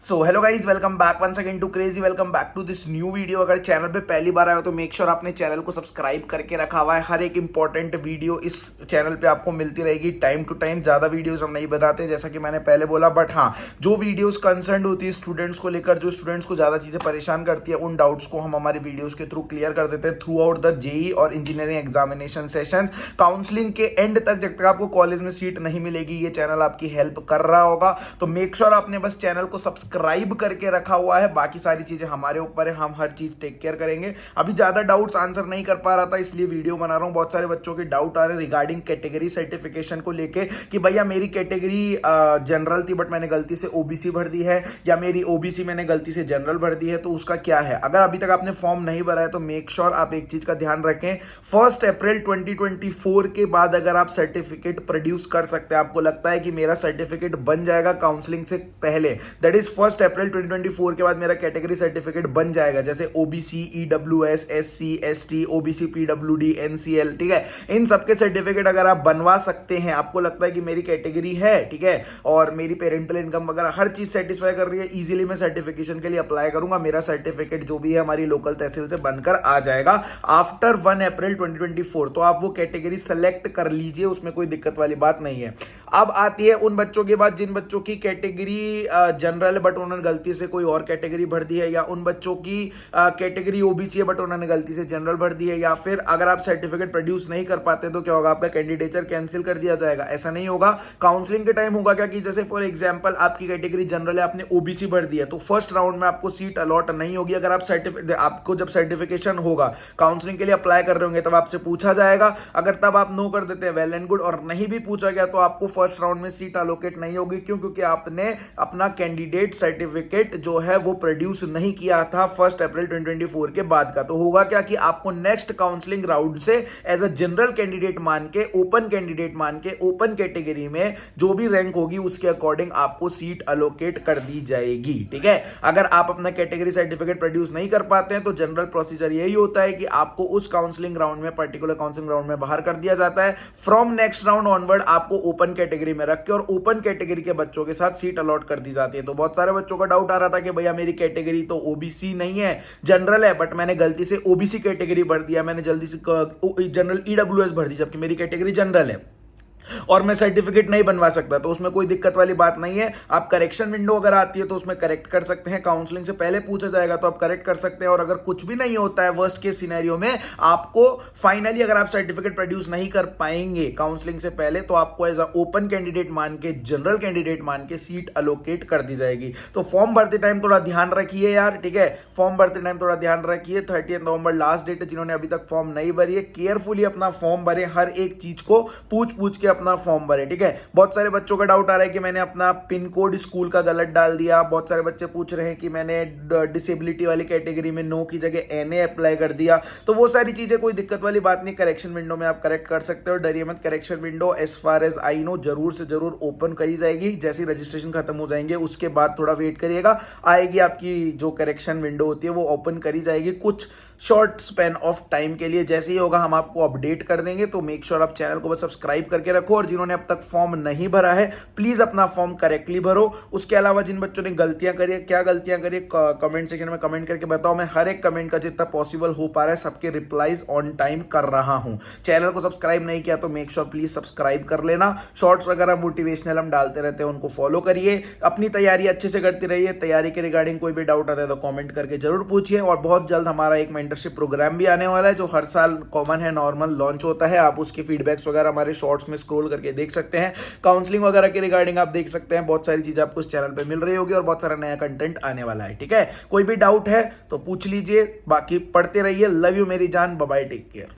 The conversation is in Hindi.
So hello guys, welcome back once again to crazy. Welcome back to this new video. अगर चैनल पे पहली बार आए हो तो मेक श्योर आपने चैनल को सब्सक्राइब करके रखा हुआ है। हर एक इंपॉर्टेंट वीडियो इस चैनल पे आपको मिलती रहेगी टाइम टू टाइम। ज्यादा वीडियोस हम नहीं बताते जैसा कि मैंने पहले बोला, बट हाँ, जो वीडियोस कंसर्न होती है स्टूडेंट्स को लेकर, जो स्टूडेंट्स को ज्यादा चीजें परेशान करती है, उन डाउट्स को हम हमारी वीडियोज के थ्रू क्लियर कर देते हैं थ्रू आउट द जेई और इंजीनियरिंग एग्जामिनेशन सेशन। काउंसलिंग के एंड तक जब तक आपको कॉलेज में सीट नहीं मिलेगी, ये चैनल आपकी हेल्प कर रहा होगा। तो मेक श्योर आपने बस चैनल को सब्सक्राइब करके रखा हुआ है। बाकी सारी चीजें हमारे ऊपर है, हम हर चीज टेक केयर करेंगे। अभी ज्यादा डाउट्स आंसर नहीं कर पा रहा था, इसलिए वीडियो बना रहा हूं। बहुत सारे बच्चों के डाउट आ रहे हैं रिगार्डिंग कैटेगरी सर्टिफिकेशन को लेके कि भैया मेरी कैटेगरी जनरल थी बट मैंने गलती से ओबीसी भर दी है, या मेरी ओबीसी मैंने गलती से जनरल भर दी है, तो उसका क्या है। अगर अभी तक आपने फॉर्म नहीं भरा है तो मेक श्योर आप एक चीज का ध्यान रखें, 1 अप्रैल 2024 के बाद अगर आप सर्टिफिकेट प्रोड्यूस कर सकते हैं, आपको लगता है कि मेरा सर्टिफिकेट बन जाएगा काउंसलिंग से पहले, दैट इज 1 अप्रैल 2024 के बाद मेरा कैटेगरी सर्टिफिकेट बन जाएगा, जैसे OBC, EWS, SC, ST, OBC, PWD, NCL, ठीक है, इन सबके सर्टिफिकेट अगर आप बनवा सकते हैं, आपको लगता है कि मेरी कैटेगरी है, ठीक है, और मेरी पेरेंटल इनकम वगैरह हर चीज सेटिस्फाई कर रही है, इजीली मैं सर्टिफिकेशन के लिए अप्लाई करूंगा। मेरा सर्टिफिकेट जो भी है हमारी लोकल तहसील से बनकर आ जाएगा आफ्टर 1 अप्रैल 2024। तो आप वो कैटेगरी सेलेक्ट कर लीजिए, उसमें कोई दिक्कत वाली बात नहीं है। अब आती है उन बच्चों के बाद जिन बच्चों की कैटेगरी जनरल बट उन्होंने गलती से कोई और कैटेगरी भर दी है, या उन बच्चों की कैटेगरी ओबीसी है बट उन्होंने गलती से जनरल भर दी है, या फिर अगर आप सर्टिफिकेट प्रोड्यूस नहीं कर पाते तो क्या होगा, आपका कैंडिडेचर कैंसिल कर दिया जाएगा। ऐसा नहीं होगा, काउंसलिंग के टाइम होगा क्या कि जैसे फॉर एग्जांपल आपकी कैटेगरी जनरल है, आपने ओबीसी भर दिया, तो फर्स्ट राउंड में आपको सीट अलॉट नहीं होगी। अगर आपको जब सर्टिफिकेशन होगा, काउंसलिंग के लिए अप्लाई कर रहे होंगे, तब आपसे पूछा जाएगा। अगर तब आप नो कर देते हैं, वेल एंड गुड, और नहीं भी पूछा गया तो आपको फर्स्ट राउंड में सीट अलोकेट नहीं होगी। क्यों? क्योंकि आपने अपना कैंडिडेट सर्टिफिकेट जो है वो प्रोड्यूस नहीं किया था 1 अप्रैल 2024 के बाद का। तो होगा क्या कि आपको नेक्स्ट काउंसलिंग राउंड से एज अ जनरल कैंडिडेट मान के, ओपन कैंडिडेट मान के, ओपन कैटेगरी में जो भी रैंक होगी उसके अकॉर्डिंग आपको सीट अलोकेट कर दी जाएगी, ठीक है। अगर आप अपना कैटेगरी सर्टिफिकेट प्रोड्यूस नहीं कर पाते हैं तो जनरल प्रोसीजर यही होता है कि आपको उस काउंसलिंग राउंड में, पर्टिकुलर काउंसलिंग राउंड में बाहर कर दिया जाता है। फ्रॉम नेक्स्ट राउंड ऑनवर्ड आपको ओपन कैटेगरी में रख के और ओपन कैटेगरी के बच्चों के साथ सीट अलॉट कर दी जाती है। तो बहुत सारे बच्चों का डाउट आ रहा था कि भैया मेरी कैटेगरी तो ओबीसी नहीं है, जनरल है, बट मैंने गलती से ओबीसी कैटेगरी भर दिया, मैंने जल्दी से जनरल ईडब्ल्यूएस भर दी, जबकि मेरी कैटेगरी जनरल है और मैं सर्टिफिकेट नहीं बनवा सकता। तो उसमें कोई दिक्कत वाली बात नहीं है। आप करेक्शन विंडो अगर आती है तो उसमें करेक्ट कर सकते हैं, काउंसलिंग से पहले पूछा जाएगा तो आप करेक्ट कर सकते हैं। और अगर कुछ भी नहीं होता है, वर्स्ट केस सिनेरियो में आपको फाइनली अगर आप सर्टिफिकेट प्रोड्यूस नहीं कर पाएंगे काउंसलिंग से पहले, तो आपको एज अ ओपन कैंडिडेट मान के, जनरल कैंडिडेट मान के सीट अलोकेट कर दी जाएगी। तो फॉर्म भरते टाइम थोड़ा ध्यान रखिए यार, ठीक है, फॉर्म भरते टाइम थोड़ा ध्यान रखिए। 30 नवंबर लास्ट डेट है, जिन्होंने अभी तक फॉर्म नहीं भरी है केयरफुली अपना फॉर्म भरे, हर एक चीज को पूछ के अपना फॉर्म भरे, ठीक है। बहुत सारे बच्चों का डाउट आ रहा है कि मैंने अपना पिन कोड स्कूल का गलत डाल दिया। बहुत सारे बच्चे पूछ रहे हैं कि मैंने डिसेबिलिटी वाली कैटेगरी में नो की जगह एनए अप्लाई कर दिया। तो वो सारी चीजें कोई दिक्कत वाली बात नहीं, करेक्शन विंडो में आप करेक्ट कर सकते हो, डरिए मत। Correction window as far as I know जरूर से जरूर ओपन करी जाएगी। जैसे ही रजिस्ट्रेशन खत्म हो जाएंगे उसके बाद थोड़ा वेट करिएगा, आएगी आपकी जो करेक्शन विंडो होती है वो ओपन करी जाएगी कुछ शॉर्ट स्पैन ऑफ टाइम के लिए। जैसे ही होगा हम आपको अपडेट कर देंगे। तो मेक श्योर आप चैनल को बस सब्सक्राइब करके रखो, और जिन्होंने अब तक फॉर्म नहीं भरा है प्लीज अपना फॉर्म करेक्टली भरो। उसके अलावा जिन बच्चों ने गलतियां करी है, क्या गलतियां करी है, कमेंट सेक्शन में कमेंट करके बताओ। मैं हर एक कमेंट का जितना पॉसिबल हो पा रहा है सबके रिप्लाईज ऑन टाइम कर रहा हूं। चैनल को सब्सक्राइब नहीं किया तो मेक श्योर प्लीज सब्सक्राइब कर लेना। शॉर्ट्स वगैरह मोटिवेशनल हम डालते रहते हैं, उनको फॉलो करिए। अपनी तैयारी अच्छे से करती रहिए। तैयारी के रिगार्डिंग कोई भी डाउट आता है तो कॉमेंट करके जरूर पूछिए। और बहुत जल्द हमारा एक मेंटरशिप प्रोग्राम भी आने वाला है, जो हर साल कॉमन है, नॉर्मल लॉन्च होता है। आप उसके फीडबैक्स वगैरह हमारे शॉर्ट्स में स्क्रॉल करके देख सकते हैं। काउंसलिंग वगैरह के रिगार्डिंग आप देख सकते हैं, बहुत सारी चीजें आपको इस चैनल पे मिल रही होगी और बहुत सारा नया कंटेंट आने वाला है, ठीक है। कोई भी डाउट है तो पूछ लीजिए, बाकी पढ़ते रहिए। लव यू मेरी जान, बाय बाय, टेक केयर।